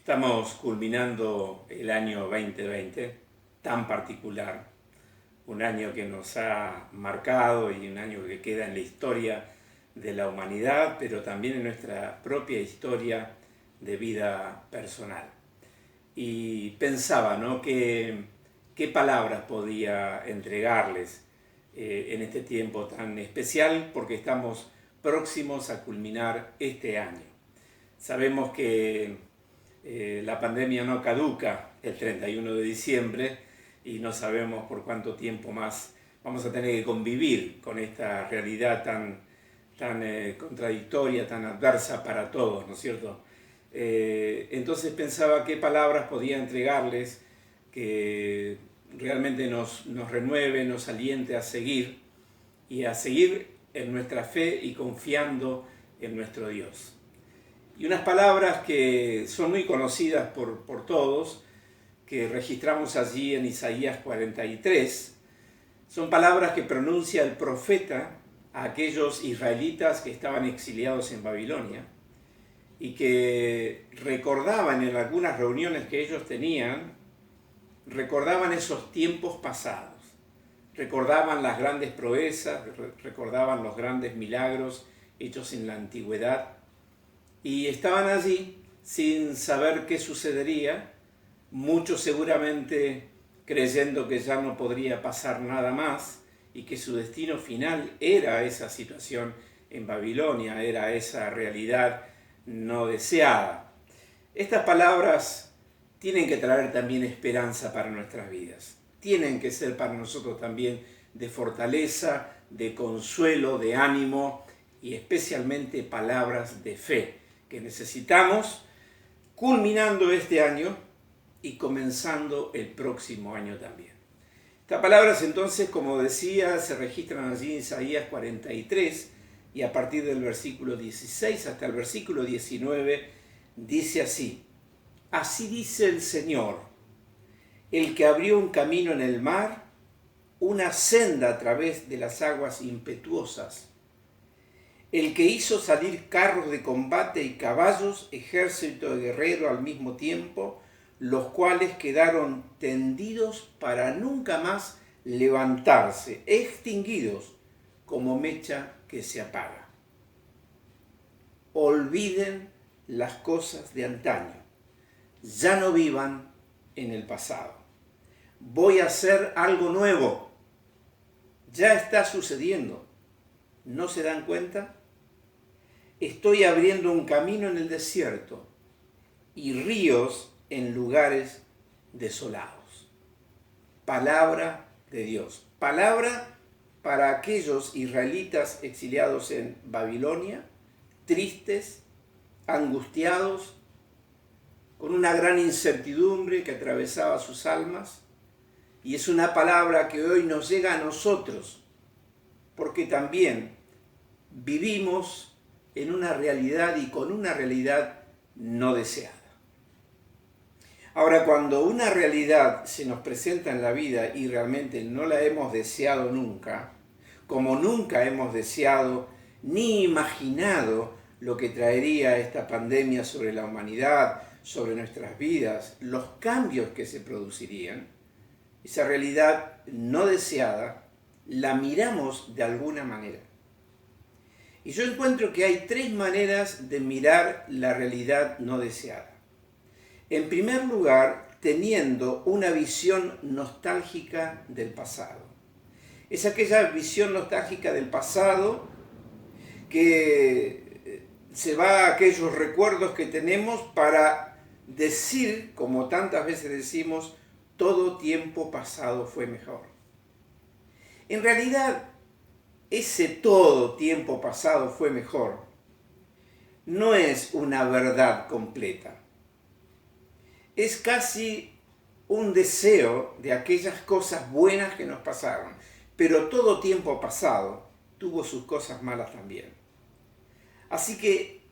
Estamos culminando el año 2020, tan particular, un año que nos ha marcado y un año que queda en la historia de la humanidad, pero también en nuestra propia historia de vida personal. Y pensaba, ¿no?, qué palabras podía entregarles en este tiempo tan especial, porque estamos próximos a culminar este año. Sabemos que la pandemia no caduca el 31 de diciembre y no sabemos por cuánto tiempo más vamos a tener que convivir con esta realidad tan contradictoria, tan adversa para todos, ¿no es cierto? Entonces pensaba qué palabras podía entregarles que realmente nos renueve, nos aliente a seguir y a seguir en nuestra fe y confiando en nuestro Dios. Y unas palabras que son muy conocidas por todos, que registramos allí en Isaías 43, son palabras que pronuncia el profeta a aquellos israelitas que estaban exiliados en Babilonia y que recordaban en algunas reuniones que ellos tenían, recordaban esos tiempos pasados, recordaban las grandes proezas, recordaban los grandes milagros hechos en la antigüedad, y estaban allí sin saber qué sucedería, muchos seguramente creyendo que ya no podría pasar nada más y que su destino final era esa situación en Babilonia, era esa realidad no deseada. Estas palabras tienen que traer también esperanza para nuestras vidas, tienen que ser para nosotros también de fortaleza, de consuelo, de ánimo y especialmente palabras de fe que necesitamos culminando este año y comenzando el próximo año también. Estas palabras entonces, como decía, se registran allí en Isaías 43 y a partir del versículo 16 hasta el versículo 19 dice así: Así dice el Señor, el que abrió un camino en el mar, una senda a través de las aguas impetuosas, el que hizo salir carros de combate y caballos, ejército de guerrero al mismo tiempo, los cuales quedaron tendidos para nunca más levantarse, extinguidos como mecha que se apaga. Olviden las cosas de antaño, ya no vivan en el pasado. Voy a hacer algo nuevo, ya está sucediendo. ¿No se dan cuenta? Estoy abriendo un camino en el desierto y ríos en lugares desolados. Palabra de Dios. Palabra para aquellos israelitas exiliados en Babilonia, tristes, angustiados, con una gran incertidumbre que atravesaba sus almas. Y es una palabra que hoy nos llega a nosotros, porque también vivimos en una realidad y con una realidad no deseada. Ahora, cuando una realidad se nos presenta en la vida y realmente no la hemos deseado nunca, como nunca hemos deseado ni imaginado lo que traería esta pandemia sobre la humanidad, sobre nuestras vidas, los cambios que se producirían, esa realidad no deseada la miramos de alguna manera. Y yo encuentro que hay tres maneras de mirar la realidad no deseada. En primer lugar, teniendo una visión nostálgica del pasado. Es aquella visión nostálgica del pasado que se va a aquellos recuerdos que tenemos para decir, como tantas veces decimos, todo tiempo pasado fue mejor. En realidad, ese todo tiempo pasado fue mejor no es una verdad completa. Es casi un deseo de aquellas cosas buenas que nos pasaron, pero todo tiempo pasado tuvo sus cosas malas también. Así que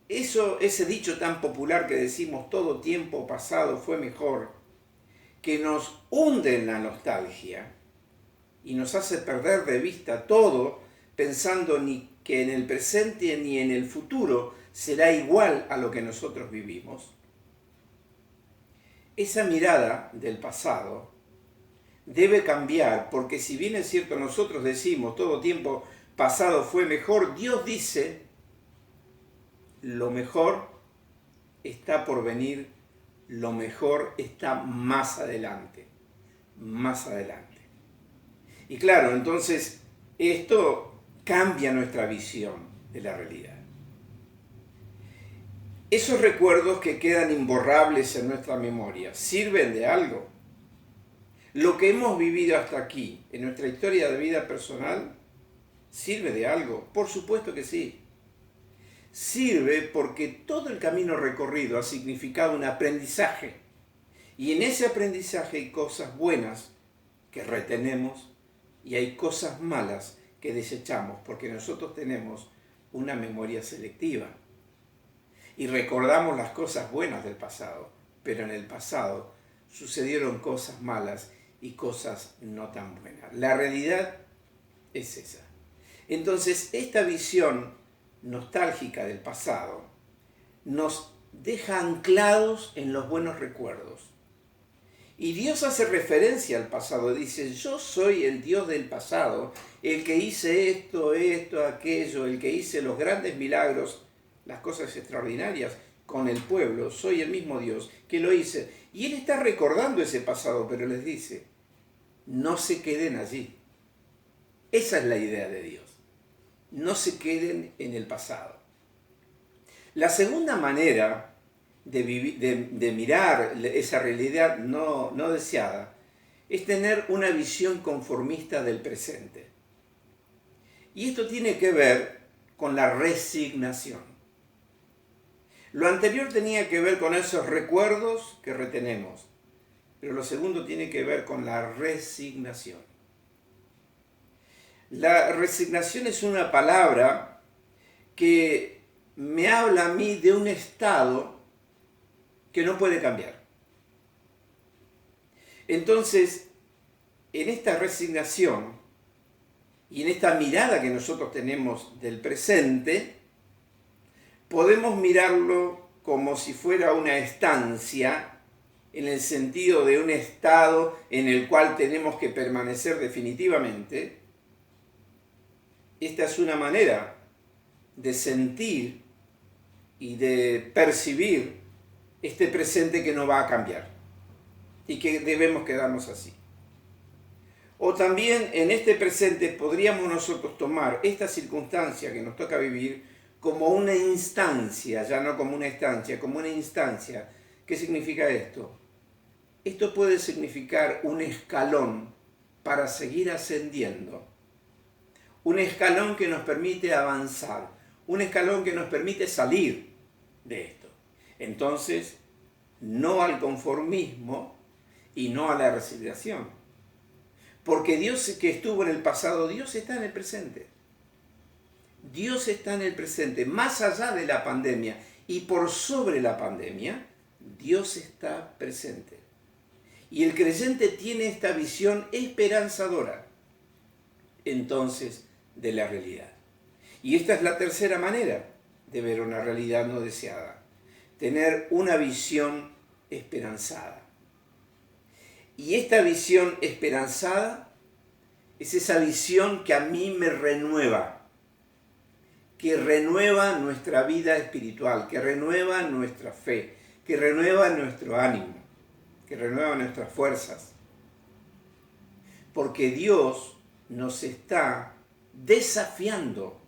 ese dicho tan popular que decimos todo tiempo pasado fue mejor, que nos hunde en la nostalgia y nos hace perder de vista todo, pensando ni que en el presente ni en el futuro será igual a lo que nosotros vivimos. esa mirada del pasado debe cambiar, porque si bien es cierto nosotros decimos todo tiempo pasado fue mejor, Dios dice lo mejor está por venir, lo mejor está más adelante, más adelante. Y claro, entonces esto cambia nuestra visión de la realidad. Esos recuerdos que quedan imborrables en nuestra memoria, ¿sirven de algo? Lo que hemos vivido hasta aquí, en nuestra historia de vida personal, ¿sirve de algo? Por supuesto que sí. Sirve porque todo el camino recorrido ha significado un aprendizaje. Y en ese aprendizaje hay cosas buenas que retenemos y hay cosas malas que desechamos, porque nosotros tenemos una memoria selectiva. Y recordamos las cosas buenas del pasado, pero en el pasado sucedieron cosas malas y cosas no tan buenas. La realidad es esa. Entonces, esta visión nostálgica del pasado nos deja anclados en los buenos recuerdos. Y Dios hace referencia al pasado, dice, yo soy el Dios del pasado, el que hice esto, aquello, el que hice los grandes milagros, las cosas extraordinarias con el pueblo, soy el mismo Dios que lo hice. Y Él está recordando ese pasado, pero les dice, no se queden allí. Esa es la idea de Dios. No se queden en el pasado. La segunda manera de mirar esa realidad no deseada es tener una visión conformista del presente. Y esto tiene que ver con la resignación. Lo anterior tenía que ver con esos recuerdos que retenemos, pero lo segundo tiene que ver con la resignación. La resignación es una palabra que me habla a mí de un estado que no puede cambiar. Entonces, en esta resignación y en esta mirada que nosotros tenemos del presente, podemos mirarlo como si fuera una estancia, en el sentido de un estado en el cual tenemos que permanecer definitivamente. Esta es una manera de sentir y de percibir este presente que no va a cambiar y que debemos quedarnos así. O también en este presente podríamos nosotros tomar esta circunstancia que nos toca vivir como una instancia, ya no como una estancia, como una instancia. ¿Qué significa esto? Esto puede significar un escalón para seguir ascendiendo. Un escalón que nos permite avanzar, un escalón que nos permite salir de esto. Entonces, no al conformismo y no a la resignación. Porque Dios que estuvo en el pasado, Dios está en el presente. Dios está en el presente, más allá de la pandemia y por sobre la pandemia, Dios está presente. Y el creyente tiene esta visión esperanzadora. Entonces, de la realidad. Y esta es la tercera manera de ver una realidad no deseada. Tener una visión esperanzada. Y esta visión esperanzada es esa visión que a mí me renueva, que renueva nuestra vida espiritual, que renueva nuestra fe, que renueva nuestro ánimo, que renueva nuestras fuerzas. Porque Dios nos está desafiando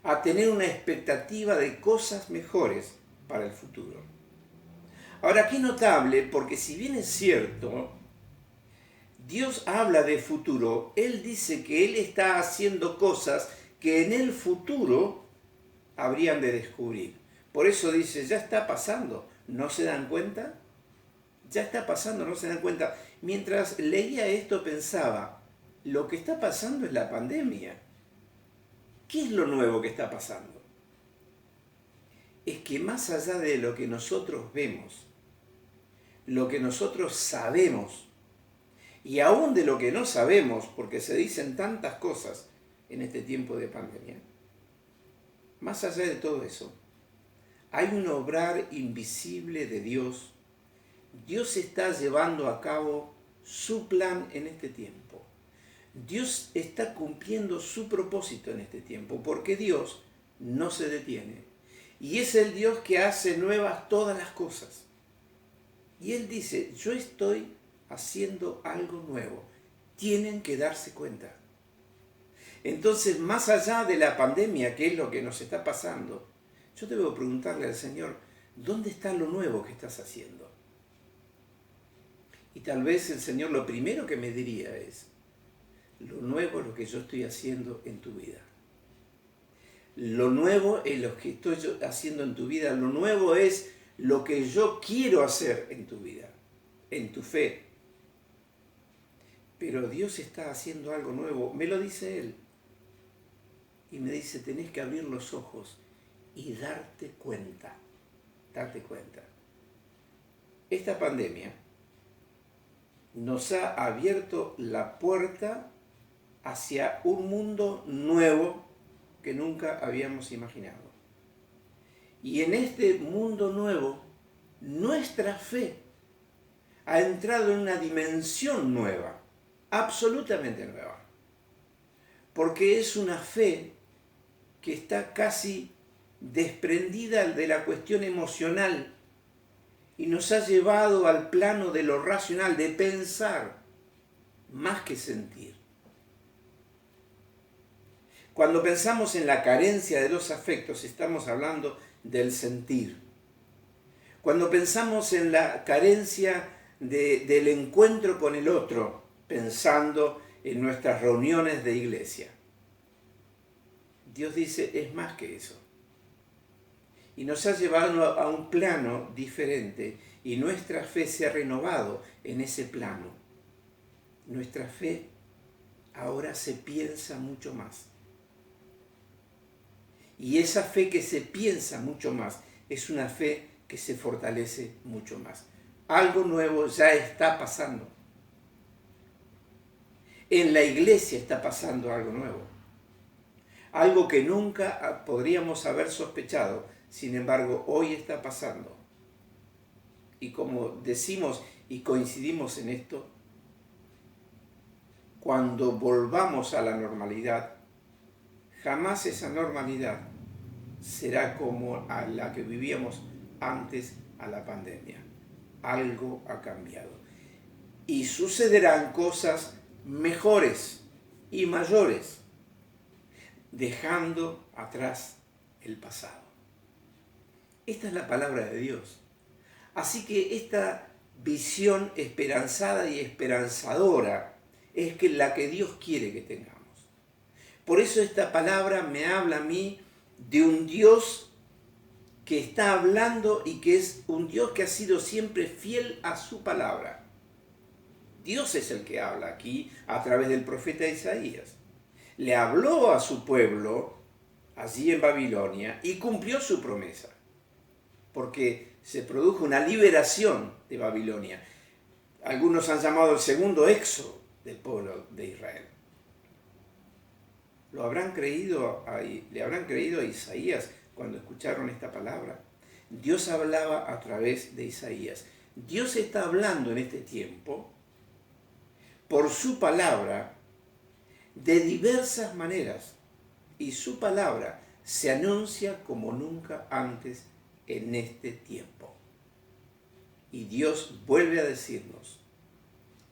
a tener una expectativa de cosas mejores para el futuro. Ahora, qué notable, porque si bien es cierto, Dios habla de futuro, Él dice que Él está haciendo cosas que en el futuro habrían de descubrir. Por eso dice, ya está pasando, ¿no se dan cuenta? Ya está pasando, ¿no se dan cuenta? Mientras leía esto pensaba, lo que está pasando es la pandemia. ¿Qué es lo nuevo que está pasando? Es que más allá de lo que nosotros vemos, lo que nosotros sabemos, y aún de lo que no sabemos, porque se dicen tantas cosas en este tiempo de pandemia, más allá de todo eso, hay un obrar invisible de Dios Dios está llevando a cabo su plan en este tiempo. Dios está cumpliendo su propósito en este tiempo, porque Dios no se detiene. Y es el Dios que hace nuevas todas las cosas. Y Él dice, yo estoy haciendo algo nuevo. Tienen que darse cuenta. Entonces, más allá de la pandemia, que es lo que nos está pasando, yo debo preguntarle al Señor, ¿dónde está lo nuevo que estás haciendo? Y tal vez el Señor lo primero que me diría es, lo nuevo es lo que yo estoy haciendo en tu vida. Lo nuevo es lo que estoy haciendo en tu vida. Lo nuevo es lo que yo quiero hacer en tu vida, en tu fe. Pero Dios está haciendo algo nuevo. Me lo dice Él. Y me dice, tenés que abrir los ojos y darte cuenta. Darte cuenta. Esta pandemia nos ha abierto la puerta hacia un mundo nuevo que nunca habíamos imaginado. Y en este mundo nuevo, nuestra fe ha entrado en una dimensión nueva, absolutamente nueva, porque es una fe que está casi desprendida de la cuestión emocional y nos ha llevado al plano de lo racional, de pensar más que sentir. Cuando pensamos en la carencia de los afectos, estamos hablando del sentir. Cuando pensamos en la carencia del encuentro con el otro, pensando en nuestras reuniones de iglesia. Dios dice, es más que eso. Y nos ha llevado a un plano diferente y nuestra fe se ha renovado en ese plano. Nuestra fe ahora se piensa mucho más. Y esa fe que se piensa mucho más es una fe que se fortalece mucho más. Algo nuevo ya está pasando. En la iglesia está pasando algo nuevo. Algo que nunca podríamos haber sospechado. Sin embargo, hoy está pasando. Y como decimos y coincidimos en esto, cuando volvamos a la normalidad, jamás esa normalidad será como a la que vivíamos antes a la pandemia. Algo ha cambiado. Y sucederán cosas mejores y mayores, dejando atrás el pasado. Esta es la palabra de Dios. Así que esta visión esperanzada y esperanzadora es la que Dios quiere que tengamos. Por eso esta palabra me habla a mí de un Dios que está hablando y que es un Dios que ha sido siempre fiel a su palabra. Dios es el que habla aquí a través del profeta Isaías. Le habló a su pueblo allí en Babilonia y cumplió su promesa, porque se produjo una liberación de Babilonia. Algunos han llamado el segundo éxodo del pueblo de Israel. ¿Le habrán creído a Isaías cuando escucharon esta palabra? Dios hablaba a través de Isaías. Dios está hablando en este tiempo por su palabra de diversas maneras y su palabra se anuncia como nunca antes en este tiempo. Y Dios vuelve a decirnos,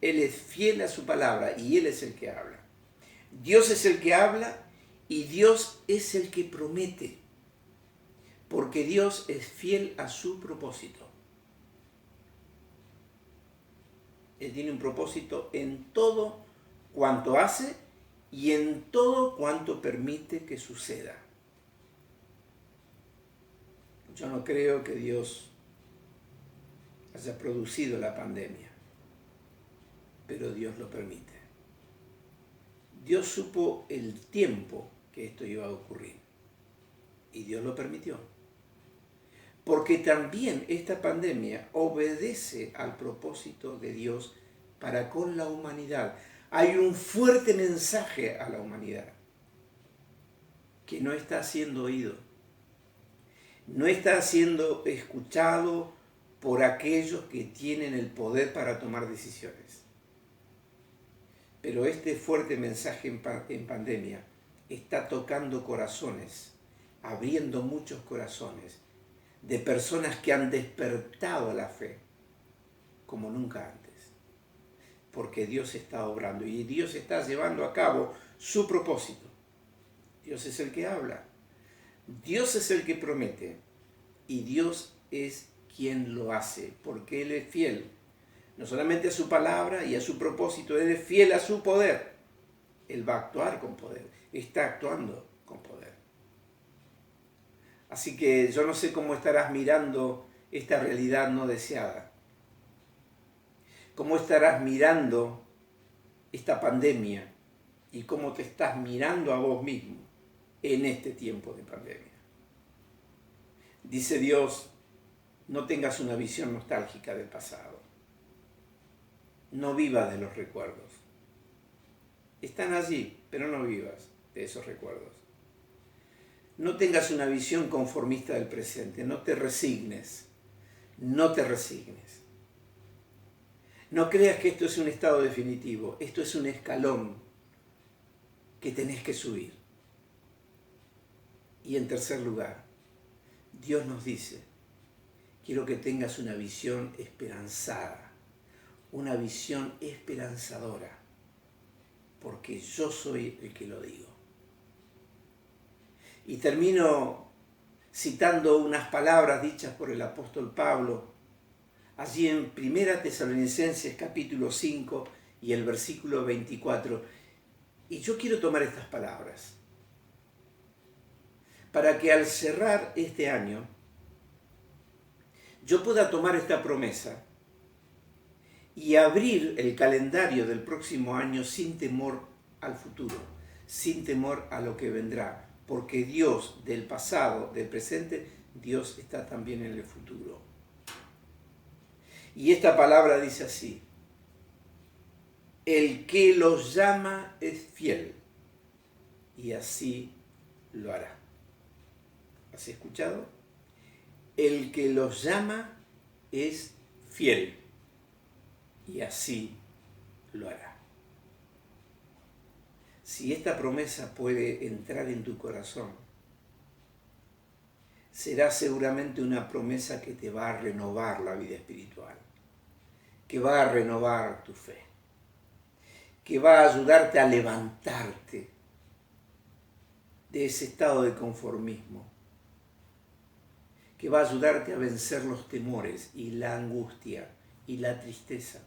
Él es fiel a su palabra y Él es el que habla. Dios es el que habla y Dios es el que promete, porque Dios es fiel a su propósito. Él tiene un propósito en todo cuanto hace y en todo cuanto permite que suceda. Yo no creo que Dios haya producido la pandemia, pero Dios lo permite. Dios supo el tiempo que esto iba a ocurrir y Dios lo permitió. Porque también esta pandemia obedece al propósito de Dios para con la humanidad. Hay un fuerte mensaje a la humanidad que no está siendo oído, no está siendo escuchado por aquellos que tienen el poder para tomar decisiones. Pero este fuerte mensaje en pandemia está tocando corazones, abriendo muchos corazones de personas que han despertado a la fe como nunca antes. Porque Dios está obrando y Dios está llevando a cabo su propósito. Dios es el que habla, Dios es el que promete y Dios es quien lo hace, porque Él es fiel, no solamente a su palabra y a su propósito, Él es fiel a su poder. Él va a actuar con poder, está actuando con poder. Así que yo no sé cómo estarás mirando esta realidad no deseada. ¿Cómo estarás mirando esta pandemia y cómo te estás mirando a vos mismo en este tiempo de pandemia? Dice Dios, no tengas una visión nostálgica del pasado. No vivas de los recuerdos. Están allí, pero no vivas de esos recuerdos. No tengas una visión conformista del presente. No te resignes. No te resignes. No creas que esto es un estado definitivo. Esto es un escalón que tenés que subir. Y en tercer lugar, Dios nos dice, quiero que tengas una visión esperanzada, una visión esperanzadora, porque yo soy el que lo digo. Y termino citando unas palabras dichas por el apóstol Pablo, allí en 1 Tesalonicenses capítulo 5 y el versículo 24. Y yo quiero tomar estas palabras para que al cerrar este año yo pueda tomar esta promesa y abrir el calendario del próximo año sin temor al futuro, sin temor a lo que vendrá, porque Dios del pasado, del presente, Dios está también en el futuro. Y esta palabra dice así, el que los llama es fiel, y así lo hará. ¿Has escuchado? El que los llama es fiel, y así lo hará. Si esta promesa puede entrar en tu corazón, será seguramente una promesa que te va a renovar la vida espiritual, que va a renovar tu fe, que va a ayudarte a levantarte de ese estado de conformismo, que va a ayudarte a vencer los temores y la angustia y la tristeza,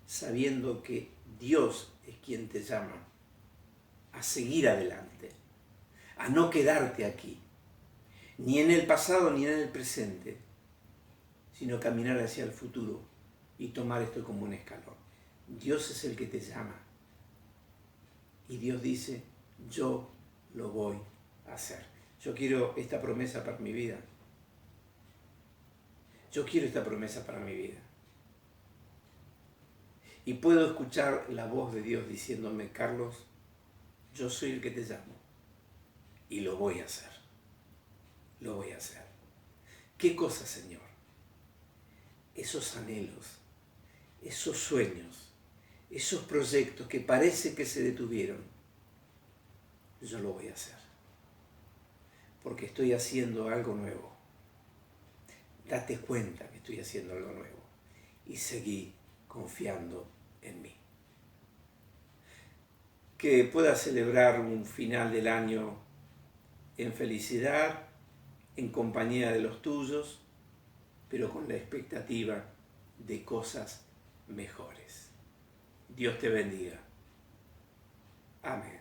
sabiendo que Dios es quien te llama a seguir adelante, a no quedarte aquí, ni en el pasado ni en el presente, sino caminar hacia el futuro y tomar esto como un escalón. Dios es el que te llama y Dios dice, yo lo voy a hacer. Yo quiero esta promesa para mi vida. Yo quiero esta promesa para mi vida. Y puedo escuchar la voz de Dios diciéndome, Carlos, yo soy el que te llamo y lo voy a hacer. Lo voy a hacer. ¿Qué cosa, Señor? Esos anhelos, esos sueños, esos proyectos que parece que se detuvieron, yo lo voy a hacer. Porque estoy haciendo algo nuevo. Date cuenta que estoy haciendo algo nuevo. Y seguí confiando en mí. Que puedas celebrar un final del año en felicidad, en compañía de los tuyos, pero con la expectativa de cosas mejores. Dios te bendiga. Amén.